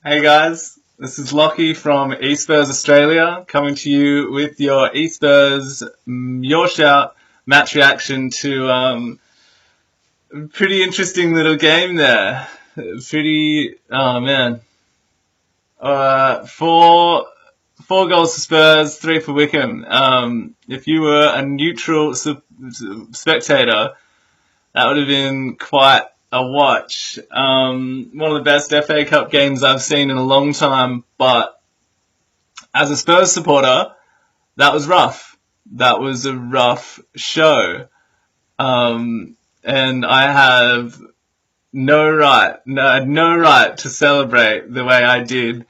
Hey guys, this is Locky from e-Spurs Australia, coming to you with your e-Spurs Your Shout match reaction to a pretty interesting little game there. Oh man, four goals for Spurs, three for Wycombe. If you were a neutral spectator, that would have been quite a watch. One of the best FA Cup games I've seen in a long time, but as a Spurs supporter, that was rough. That was a rough show. And I have had no right to celebrate the way I did,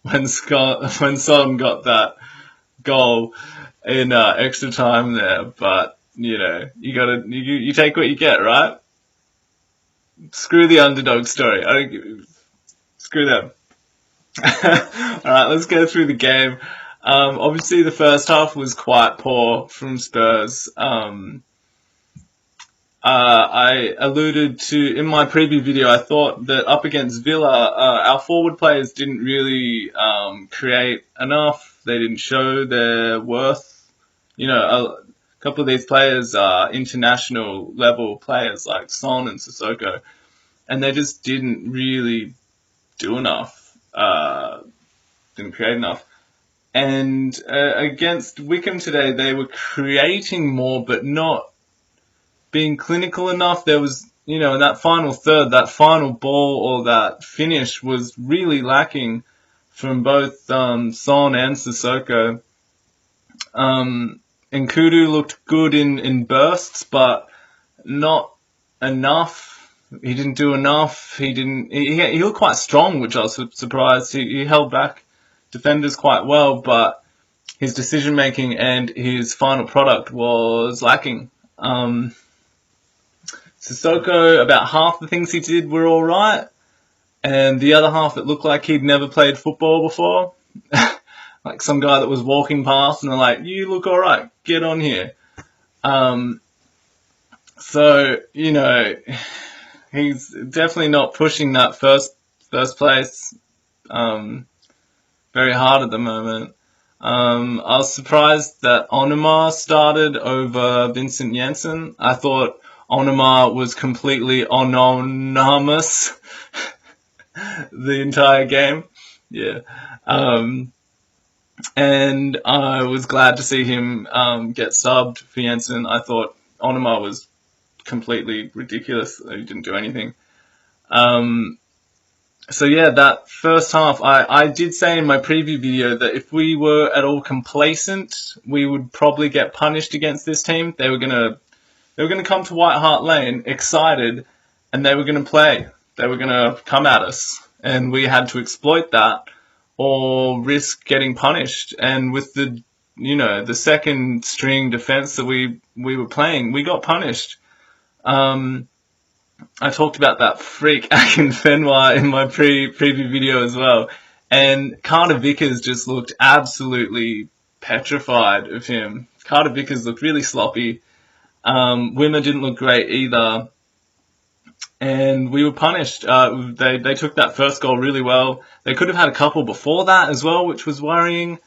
when Son got that goal in extra time there. But you take what you get, right? Screw the underdog story. Screw them. Alright, let's go through the game. Obviously the first half was quite poor from Spurs. I alluded to, in my preview video, I thought that up against Villa, our forward players didn't really create enough. They didn't show their worth. A couple of these players are international level players like Son and Sissoko, and they just didn't really do enough. Didn't create enough. And against Wycombe today, they were creating more, but not being clinical enough. There was, in that final third, that final ball or that finish was really lacking from both Son and Sissoko. Nkudu looked good in bursts, but not enough. He didn't do enough. He looked quite strong, which I was surprised. He held back defenders quite well, but his decision making and his final product was lacking. Sissoko, about half the things he did were alright, and the other half it looked like he'd never played football before. Like some guy that was walking past and they're like, "You look alright, get on here." So, he's definitely not pushing that first place very hard at the moment. I was surprised that Onuma started over Vincent Janssen. I thought Onuma was completely anonymous the entire game. Yeah. And I was glad to see him get subbed for Janssen. I thought Onuma was completely ridiculous. He didn't do anything. So yeah, that first half, I did say in my preview video that if we were at all complacent, we would probably get punished against this team. They were gonna come to White Hart Lane excited, and they were gonna play. They were gonna come at us, and we had to exploit that or risk getting punished. And with the second string defense that we were playing, we got punished. I talked about that freak Akinfenwa in my preview video as well. And Carter Vickers just looked absolutely petrified of him. Carter Vickers looked really sloppy. Wimmer didn't look great either. And we were punished. They took that first goal really well. They could have had a couple before that as well, which was worrying.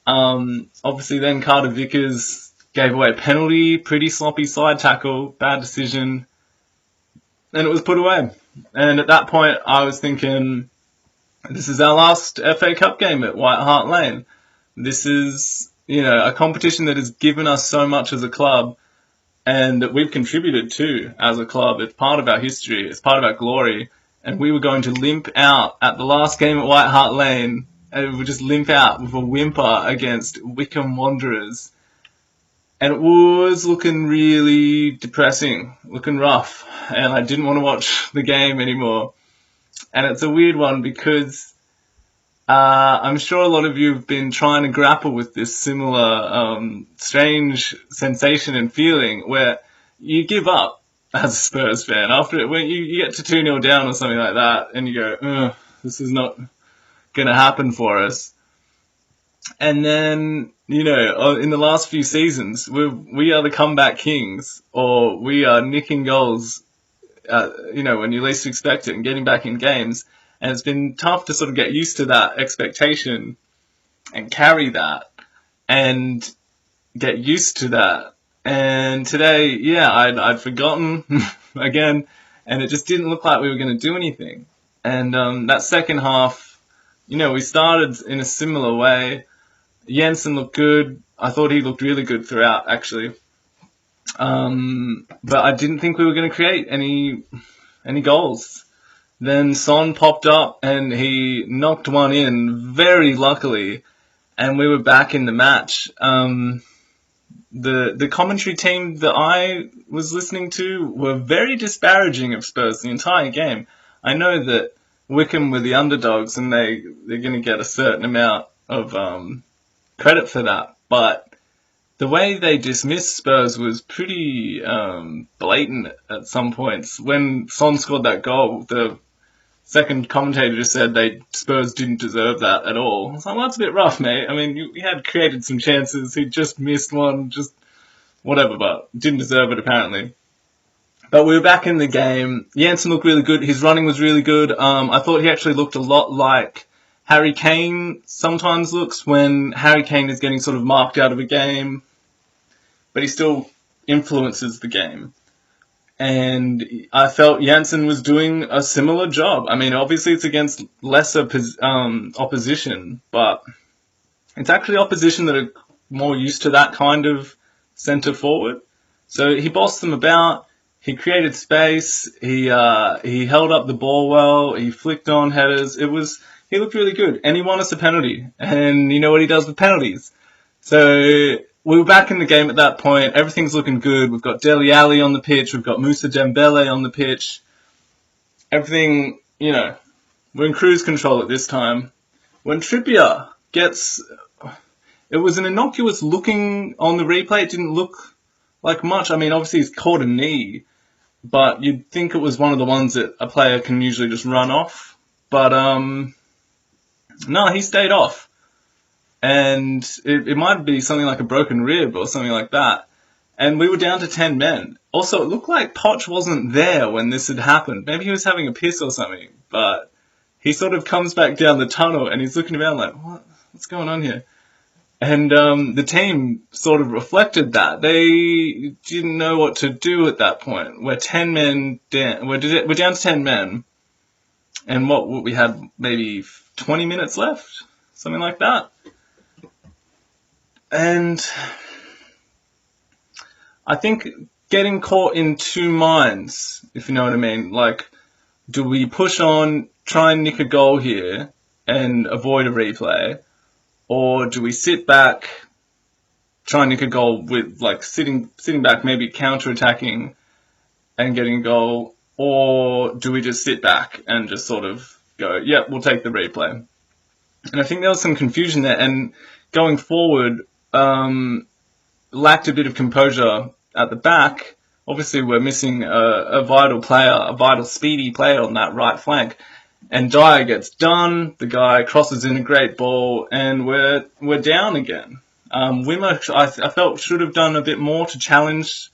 Obviously then Carter Vickers gave away a penalty, pretty sloppy side tackle, bad decision. And it was put away. And at that point, I was thinking, this is our last FA Cup game at White Hart Lane. This is, a competition that has given us so much as a club and that we've contributed to as a club. It's part of our history. It's part of our glory. And we were going to limp out at the last game at White Hart Lane, and we would just limp out with a whimper against Wycombe Wanderers. And it was looking really depressing, looking rough, and I didn't want to watch the game anymore. And it's a weird one because I'm sure a lot of you have been trying to grapple with this similar strange sensation and feeling where you give up as a Spurs fan after when you get to 2-0 down or something like that, and you go, this is not going to happen for us. And then, in the last few seasons, we are the comeback kings, or we are nicking goals, when you least expect it and getting back in games. And it's been tough to sort of get used to that expectation and carry that and get used to that. And today, yeah, I'd forgotten again, and it just didn't look like we were going to do anything. And that second half, we started in a similar way. Jensen looked good. I thought he looked really good throughout, actually. But I didn't think we were going to create any goals. Then Son popped up and he knocked one in very luckily, and we were back in the match. The commentary team that I was listening to were very disparaging of Spurs the entire game. I know that Wycombe were the underdogs and they're going to get a certain amount of credit for that, but the way they dismissed Spurs was pretty blatant at some points. When Son scored that goal, the second commentator just said Spurs didn't deserve that at all. I was like, well, that's a bit rough, mate. I mean, we had created some chances. He just missed one, just whatever, but didn't deserve it apparently. But we were back in the game. Jensen looked really good. His running was really good. I thought he actually looked a lot like Harry Kane sometimes looks when Harry Kane is getting sort of marked out of a game, but he still influences the game. And I felt Jensen was doing a similar job. I mean, obviously it's against lesser opposition, but it's actually opposition that are more used to that kind of centre forward. So he bossed them about. He created space. He held up the ball well. He flicked on headers. He looked really good, and he won us a penalty. And you know what he does with penalties. So we were back in the game at that point. Everything's looking good. We've got Dele Alli on the pitch. We've got Moussa Dembele on the pitch. Everything, we're in cruise control at this time. When Trippier it was an innocuous looking on the replay. It didn't look like much. I mean, obviously he's caught a knee, but you'd think it was one of the ones that a player can usually just run off. But no, he stayed off. And it might be something like a broken rib or something like that. And we were down to 10 men. Also, it looked like Poch wasn't there when this had happened. Maybe he was having a piss or something. But he sort of comes back down the tunnel and he's looking around like, what's going on here? And the team sort of reflected that. They didn't know what to do at that point. We're 10 men down. We're down to 10 men. And what we had maybe 20 minutes left? Something like that. And I think getting caught in two minds, if you know what I mean. Like, do we push on, try and nick a goal here and avoid a replay? Or do we sit back, try and nick a goal with, like, sitting back, maybe counter-attacking and getting a goal? Or do we just sit back and just sort of go, yeah, we'll take the replay? And I think there was some confusion there. And going forward, lacked a bit of composure at the back. Obviously, we're missing a vital player, a vital speedy player on that right flank. And Dyer gets done. The guy crosses in a great ball, and we're down again. Wimmer, I felt, should have done a bit more to challenge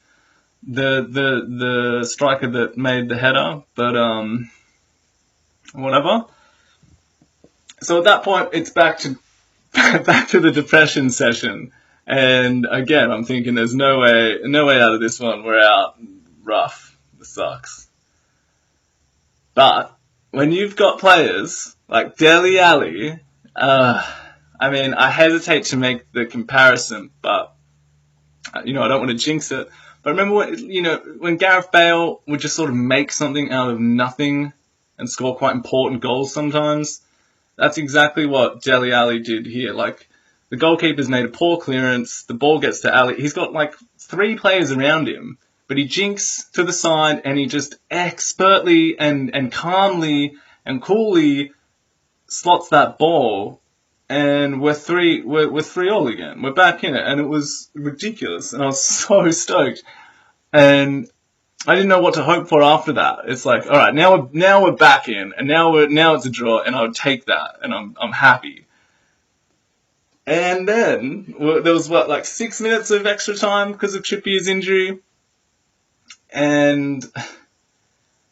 the striker that made the header, but whatever. So at that point, it's back to the depression session. And again, I'm thinking there's no way out of this one. We're out. Rough. This sucks. But when you've got players like Dele Alli, I mean, I hesitate to make the comparison, but I don't want to jinx it. But remember when Gareth Bale would just sort of make something out of nothing and score quite important goals sometimes? That's exactly what Dele Alli did here. Like, the goalkeeper's made a poor clearance, the ball gets to Alli. He's got like 3 players around him, but he jinks to the side and he just expertly and calmly and coolly slots that ball, and we're 3-3 again. We're back in it, and it was ridiculous, and I was so stoked. And I didn't know what to hope for after that. It's like, all right, now we're back in, and now it's a draw, and I would take that, and I'm happy. And then there was 6 minutes of extra time because of Trippier's injury, and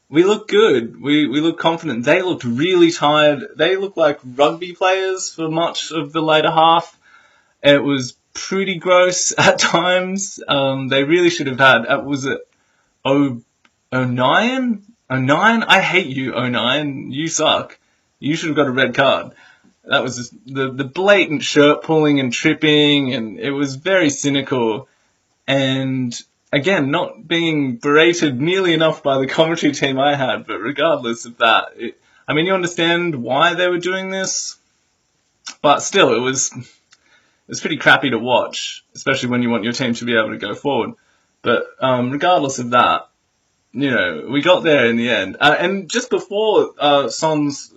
we looked good. We looked confident. They looked really tired. They looked like rugby players for much of the later half. It was pretty gross at times. They really should have had, was it 09? 09? I hate you, 09. You suck. You should have got a red card. That was just the blatant shirt pulling and tripping, and it was very cynical. And again, not being berated nearly enough by the commentary team I had, but regardless of that, I mean, you understand why they were doing this, but still, it was pretty crappy to watch, especially when you want your team to be able to go forward. But regardless of that, you know, we got there in the end. And just before Son's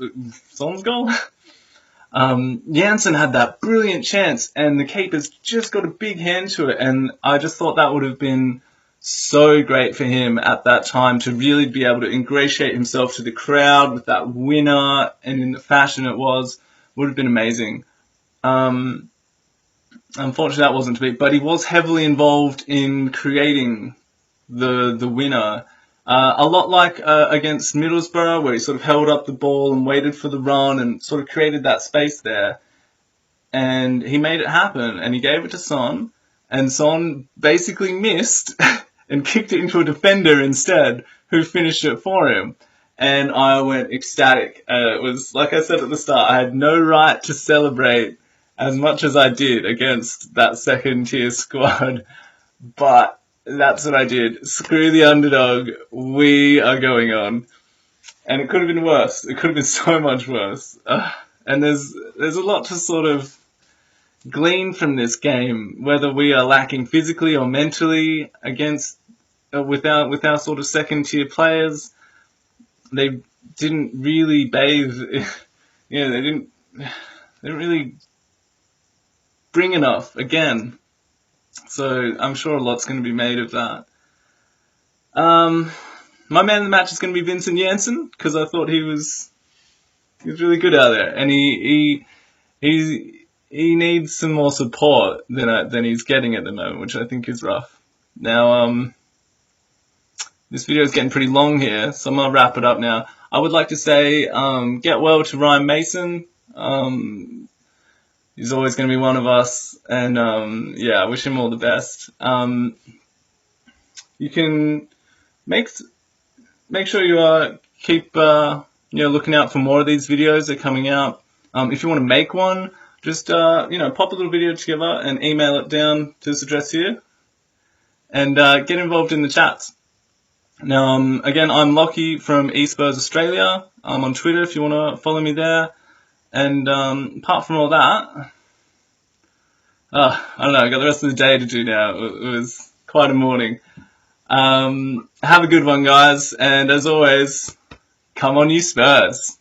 goal, Janssen had that brilliant chance, and the keeper's just got a big hand to it. And I just thought that would have been so great for him at that time to really be able to ingratiate himself to the crowd with that winner, and in the fashion it was, would have been amazing. Unfortunately, that wasn't to be, but he was heavily involved in creating the winner. A lot like against Middlesbrough, where he sort of held up the ball and waited for the run and sort of created that space there. And he made it happen, and he gave it to Son, and Son basically missed and kicked it into a defender instead, who finished it for him. And I went ecstatic. It was, like I said at the start, I had no right to celebrate as much as I did against that second-tier squad, but that's what I did. Screw the underdog. We are going on. And it could have been worse. It could have been so much worse. And there's a lot to sort of glean from this game, whether we are lacking physically or mentally against with our sort of second-tier players. They didn't really bathe. You know, they didn't really bring enough again. So I'm sure a lot's going to be made of that. My man of the match is going to be Vincent Janssen, because I thought he was really good out there, and he needs some more support than he's getting at the moment, which I think is rough. Now, this video is getting pretty long here, so I'm gonna wrap it up now. I would like to say, get well to Ryan Mason. He's always going to be one of us, and yeah, I wish him all the best. You can make sure you keep looking out for more of these videos. They're coming out. If you want to make one, just pop a little video together and email it down to this address here, and get involved in the chats. Now, again, I'm Locky from e-Spurs Australia. I'm on Twitter if you want to follow me there. And apart from all that, I don't know, I got the rest of the day to do now. It was quite a morning. Have a good one, guys. And as always, come on, you Spurs.